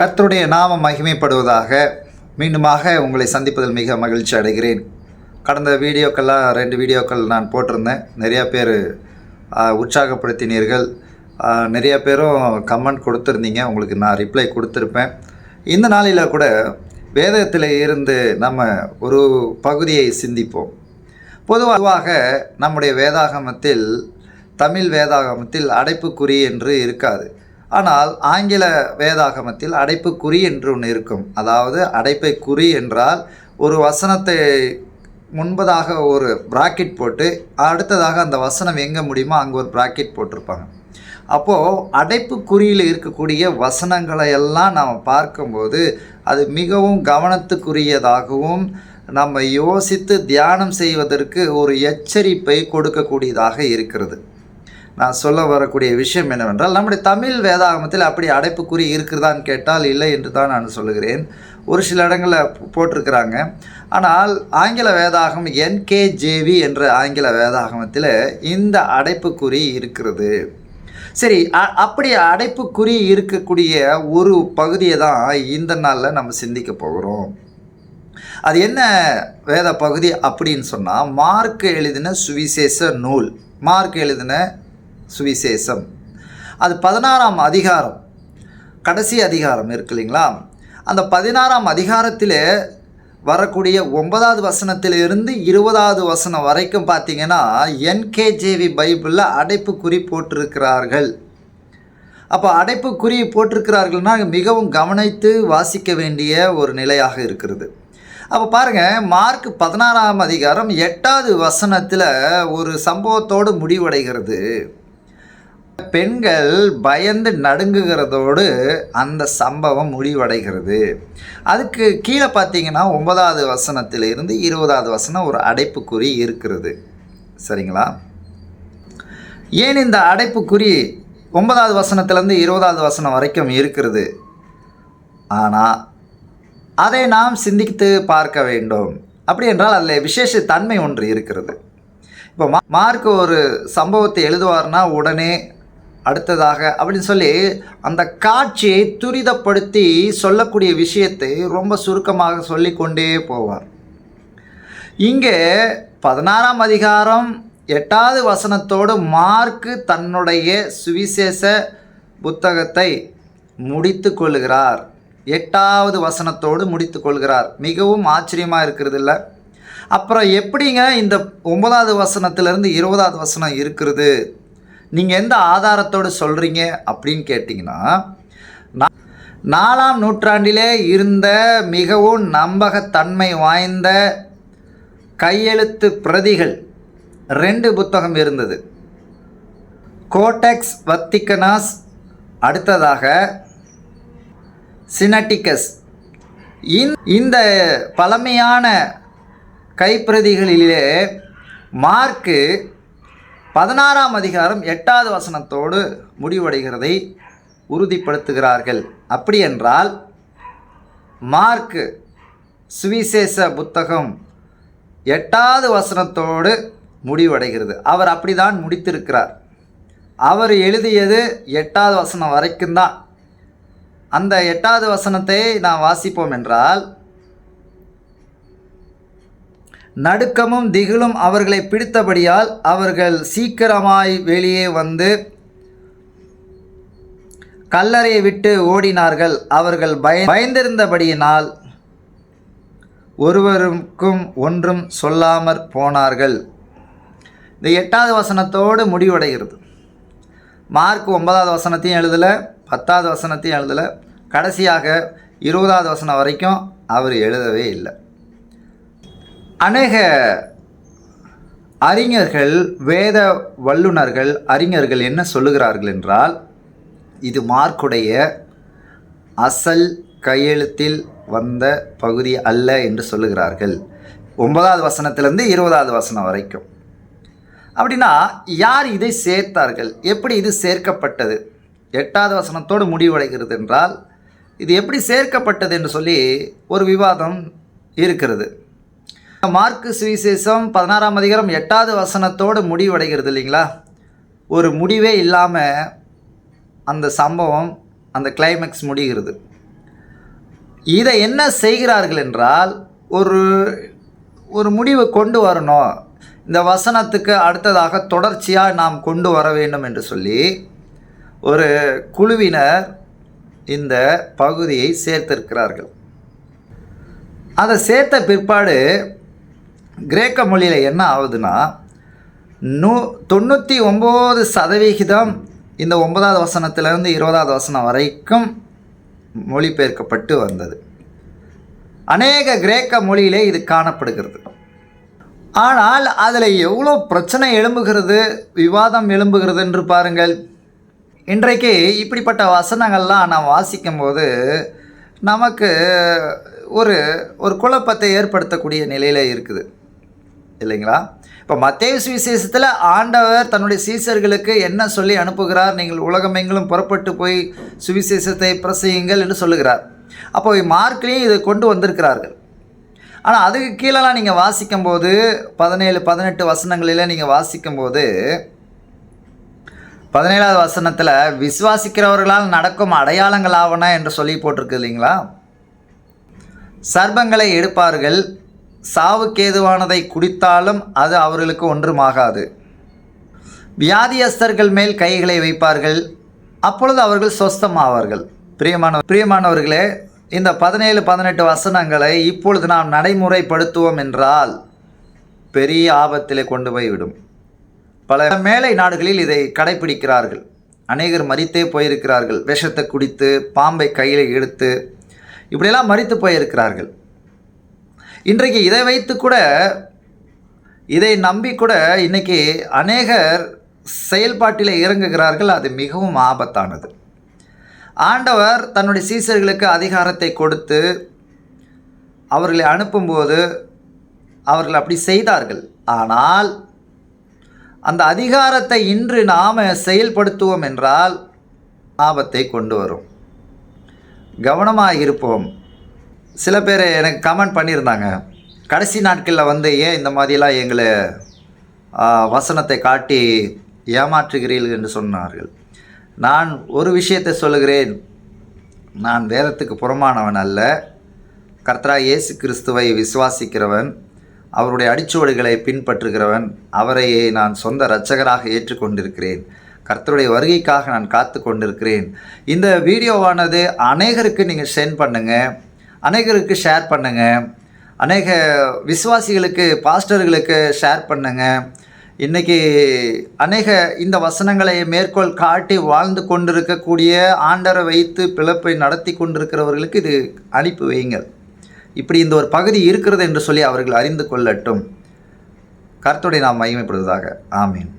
கர்த்தருடைய நாமம் மகிமைப்படுவதாக. மீண்டுமாக உங்களை சந்திப்பதில் மிக மகிழ்ச்சி அடைகிறேன். கடந்த வீடியோக்கெல்லாம் 2 வீடியோக்கள் நான் போட்டிருந்தேன். நிறையா பேர் உற்சாகப்படுத்தினீர்கள். நிறையா பேரும் கமெண்ட் கொடுத்துருந்தீங்க. உங்களுக்கு நான் ரிப்ளை கொடுத்துருப்பேன். இந்த நாளில் கூட வேதத்தில் இருந்து நம்ம ஒரு பகுதியை சிந்திப்போம். பொதுவாக நம்முடைய வேதாகமத்தில், தமிழ் வேதாகமத்தில் அடைப்புக்குறி என்று இருக்காது. ஆனால் ஆங்கில வேதாகமத்தில் அடைப்புக்குறி என்று ஒன்று இருக்கும். அதாவது அடைப்பை குறி என்றால் ஒரு வசனத்தை முன்பதாக ஒரு பிராக்கெட் போட்டு அடுத்ததாக அந்த வசனம் எங்கே முடியுமோ அங்கே ஒரு பிராக்கெட் போட்டிருப்பாங்க. அப்போது அடைப்புக்குறியில் இருக்கக்கூடிய வசனங்களை எல்லாம் நாம் பார்க்கும்போது அது மிகவும் கவனத்துக்குரியதாகவும் நம்ம யோசித்து தியானம் செய்வதற்கு ஒரு எச்சரிப்பை கொடுக்கக்கூடியதாக இருக்கிறது. நான் சொல்ல வரக்கூடிய விஷயம் என்னவென்றால், நம்முடைய தமிழ் வேதாகமத்தில் அப்படி அடைப்புக்குறி இருக்கிறதான்னு கேட்டால் இல்லை என்று தான் நான் சொல்லுகிறேன். ஒரு சில இடங்களில் போட்டிருக்கிறாங்க. ஆனால் ஆங்கில வேதாகம் NKJV என்ற ஆங்கில வேதாகமத்தில் இந்த அடைப்புக்குறி இருக்கிறது. சரி, அப்படி அடைப்புக்குறி இருக்கக்கூடிய ஒரு பகுதியை தான் இந்த நாளில் நம்ம சிந்திக்க போகிறோம். அது என்ன வேத பகுதி அப்படின்னு சொன்னால், மார்க் எழுதின சுவிசேஷ நூல், மார்க் எழுதின சுவிசேஷம். அது 16ஆம் அதிகாரம், கடைசி அதிகாரம் இருக்கு இல்லைங்களா? அந்த 16ஆம் அதிகாரத்தில் வரக்கூடிய 9வது வசனத்திலிருந்து 20வது வசனம் வரைக்கும் பார்த்தீங்கன்னா NKJV பைபிளில் அடைப்புக்குறி போட்டிருக்கிறார்கள். அப்போ அடைப்புக்குறி போட்டிருக்கிறார்கள்னா மிகவும் கவனித்து வாசிக்க வேண்டிய ஒரு நிலையாக இருக்கிறது. அப்போ பாருங்கள், மார்க் 16ஆம் அதிகாரம் 8வது வசனத்தில் ஒரு சம்பவத்தோடு முடிவடைகிறது. பெண்கள் பயந்து நடுங்குகிறதோடு அந்த சம்பவம் முடிவடைகிறது. அதுக்கு கீழே பார்த்தீங்கன்னா 9வது வசனத்திலிருந்து 20வது வசனம் ஒரு அடைப்புக்குறி இருக்கிறது. சரிங்களா? ஏன் இந்த அடைப்புக்குறி 9வது வசனத்திலேருந்து 20வது வசனம் வரைக்கும் இருக்கிறது? ஆனால் அதை நாம் சிந்தித்து பார்க்க வேண்டும். அப்படி என்றால் அதில் விசேஷ தன்மை ஒன்று இருக்கிறது. இப்போ மார்க் ஒரு சம்பவத்தை எழுதுவார்னா உடனே அடுத்ததாக அப்படின்னு சொல்லி அந்த காட்சியை துரிதப்படுத்தி சொல்லக்கூடிய விஷயத்தை ரொம்ப சுருக்கமாக சொல்லி கொண்டே போவார். இங்கே 16ஆம் அதிகாரம் 8வது வசனத்தோடு மார்க்கு தன்னுடைய சுவிசேஷ புத்தகத்தை முடித்து கொள்கிறார். 8வது வசனத்தோடு முடித்து கொள்கிறார். மிகவும் ஆச்சரியமாக இருக்கிறது இல்லை? அப்புறம் எப்படிங்க இந்த 9வது வசனத்திலிருந்து 20வது வசனம் இருக்கிறது? நீங்கள் எந்த ஆதாரத்தோடு சொல்கிறீங்க அப்படின்னு கேட்டிங்கன்னா, 4ஆம் நூற்றாண்டிலே இருந்த மிகவும் நம்பகத்தன்மை வாய்ந்த கையெழுத்து பிரதிகள் 2 புத்தகம் இருந்தது. கோடெக்ஸ் வத்திக்கனாஸ், அடுத்ததாக சினட்டிகஸ். இந்த பழமையான கைப்பிரதிகளிலே மார்க்கு 16ஆம் அதிகாரம் 8வது வசனத்தோடு முடிவடைகிறதை உறுதிப்படுத்துகிறார்கள். அப்படி என்றால் மார்க்கு சுவிசேஷ புத்தகம் 8வது வசனத்தோடு முடிவடைகிறது. அவர் அப்படி தான் முடித்திருக்கிறார். அவர் எழுதியது 8வது வசனம் வரைக்கும் தான். அந்த 8வது வசனத்தை நாம் வாசிப்போம் என்றால், நடுக்கமும் திகிலும் அவர்களை பிடித்தபடியால் அவர்கள் சீக்கிரமாய் வெளியே வந்து கல்லறையை விட்டு ஓடினார்கள். அவர்கள் பயந்திருந்தபடியினால் ஒருவருக்கும் ஒன்றும் சொல்லாமற் போனார்கள். இந்த 8வது வசனத்தோடு முடிவடைகிறது. மார்க் 9வது வசனத்தையும் எழுதலை, 10வது வசனத்தையும் எழுதலை, கடைசியாக 20வது வசனம் வரைக்கும் அவர் எழுதவே இல்லை. அநேக அறிஞர்கள், வேத வல்லுநர்கள், அறிஞர்கள் என்ன சொல்லுகிறார்கள் என்றால், இது மார்க்குடைய அசல் கையெழுத்தில் வந்த பகுதி அல்ல என்று சொல்லுகிறார்கள். 9வது வசனத்திலிருந்து 20வது வசனம் வரைக்கும். அப்படின்னா யார் இதை சேர்த்தார்கள்? எப்படி இது சேர்க்கப்பட்டது? 8வது வசனத்தோடு முடிவடைகிறது என்றால் இது எப்படி சேர்க்கப்பட்டது என்று சொல்லி ஒரு விவாதம் இருக்கிறது. மார்க்கு சுவிசேஷம் 16ஆம் அதிகாரம் 8வது வசனத்தோடு முடிவடைகிறது இல்லைங்களா? ஒரு முடிவே இல்லாமல் அந்த சம்பவம், அந்த கிளைமேக்ஸ் முடிகிறது. இதை என்ன செய்கிறார்கள் என்றால், ஒரு ஒரு முடிவு கொண்டு வரணும், இந்த வசனத்துக்கு அடுத்ததாக தொடர்ச்சியாக நாம் கொண்டு வர வேண்டும் என்று சொல்லி ஒரு குழுவினர் இந்த பகுதியை சேர்த்திருக்கிறார்கள். அதை சேர்த்த பிற்பாடு கிரேக்க மொழியில் என்ன ஆகுதுன்னா, 99% இந்த 9வது வசனத்திலிருந்து 20வது வசனம் வரைக்கும் மொழிபெயர்க்கப்பட்டு வந்தது. அநேக கிரேக்க மொழியிலே இது காணப்படுகிறது. ஆனால் அதில் எவ்வளோ பிரச்சனை எழும்புகிறது, விவாதம் எழும்புகிறது என்று பாருங்கள். இன்றைக்கு இப்படிப்பட்ட வசனங்கள்லாம் நாம் வாசிக்கும்போது நமக்கு ஒரு ஒரு குழப்பத்தை ஏற்படுத்தக்கூடிய நிலையில் இருக்குது இல்லைங்களா? இப்போ மத்தேயு சுவிசேஷத்தில் ஆண்டவர் தன்னுடைய சீசர்களுக்கு என்ன சொல்லி அனுப்புகிறார்? நீங்கள் உலகமெங்கிலும் புறப்பட்டு போய் சுவிசேஷத்தை பிரசங்கியுங்கள் என்று சொல்லுகிறார். அப்போ மார்க்லேயும் இதை கொண்டு வந்திருக்கிறார்கள். ஆனால் அதுக்கு கீழெல்லாம் நீங்கள் வாசிக்கும்போது 17, 18 வசனங்களில் நீங்கள் வாசிக்கும்போது 17வது வசனத்தில் விசுவாசிக்கிறவர்களால் நடக்கும் அடையாளங்களாவன என்று சொல்லி போட்டிருக்கு இல்லைங்களா? சர்ப்பங்களை எடுப்பார்கள், சாவுக்கேதுவானதை குடித்தாலும் அது அவர்களுக்கு ஒன்றுமாகாது. வியாதியஸ்தர்கள் மேல் கைகளை வைப்பார்கள், அப்பொழுது அவர்கள் சொஸ்தமாவார்கள். பிரியமானவர்களே, இந்த 17, 18 வசனங்களை இப்பொழுது நாம் நடைமுறைப்படுத்துவோம் என்றால் பெரிய ஆபத்திலே கொண்டு போய் விடும். பல மேலை நாடுகளில் இதை கடைப்பிடிக்கிறார்கள். அநேகர் மரித்தே போயிருக்கிறார்கள். விஷத்தை குடித்து, பாம்பை கையில் எடுத்து, இப்படியெல்லாம் மரித்து போயிருக்கிறார்கள். இன்றைக்கு இதை வைத்து கூட, இதை நம்பி கூட இன்றைக்கி அநேகர் செயல்பாட்டில் இறங்குகிறார்கள். அது மிகவும் ஆபத்தானது. ஆண்டவர் தன்னுடைய சீசர்களுக்கு அதிகாரத்தை கொடுத்து அவர்களை அனுப்பும்போது அவர்கள் அப்படி செய்தார்கள். ஆனால் அந்த அதிகாரத்தை இன்று நாம் செயல்படுத்துவோம் என்றால் ஆபத்தை கொண்டு வரும். கவனமாக இருப்போம். சில பேர் எனக்கு கமெண்ட் பண்ணியிருந்தாங்க, கடைசி நாட்களில் ஏன் இந்த மாதிரிலாம் எங்களை வசனத்தை காட்டி ஏமாற்றுகிறீர்கள் என்று சொன்னார்கள். நான் ஒரு விஷயத்தை சொல்லுகிறேன், நான் வேதத்துக்கு புறமானவன் அல்ல. கர்த்தராகிய இயேசு கிறிஸ்துவை விசுவாசிக்கிறவன், அவருடைய அடிச்சுவடுகளை பின்பற்றுகிறவன், அவரையே நான் சொந்த இரட்சகராக ஏற்றுக்கொண்டிருக்கிறேன். கர்த்தருடைய வருகைக்காக நான் காத்து கொண்டிருக்கிறேன். இந்த வீடியோவானது அநேகருக்கு நீங்கள் சென்ட் பண்ணுங்கள், அநேகருக்கு ஷேர் பண்ணுங்கள், அநேக விசுவாசிகளுக்கு, பாஸ்டர்களுக்கு ஷேர் பண்ணுங்கள். இன்றைக்கி அநேக இந்த வசனங்களை மேற்கோள் காட்டி வாழ்ந்து கொண்டிருக்கக்கூடிய, ஆண்டரை வைத்து பிழைப்பை நடத்தி கொண்டிருக்கிறவர்களுக்கு இது அனுப்பி வையுங்கள். இப்படி இந்த ஒரு பகுதி இருக்கிறது என்று சொல்லி அவர்கள் அறிந்து கொள்ளட்டும். கர்த்தருடைய நாம் மகிமைப்படுவதாக. ஆமீன்.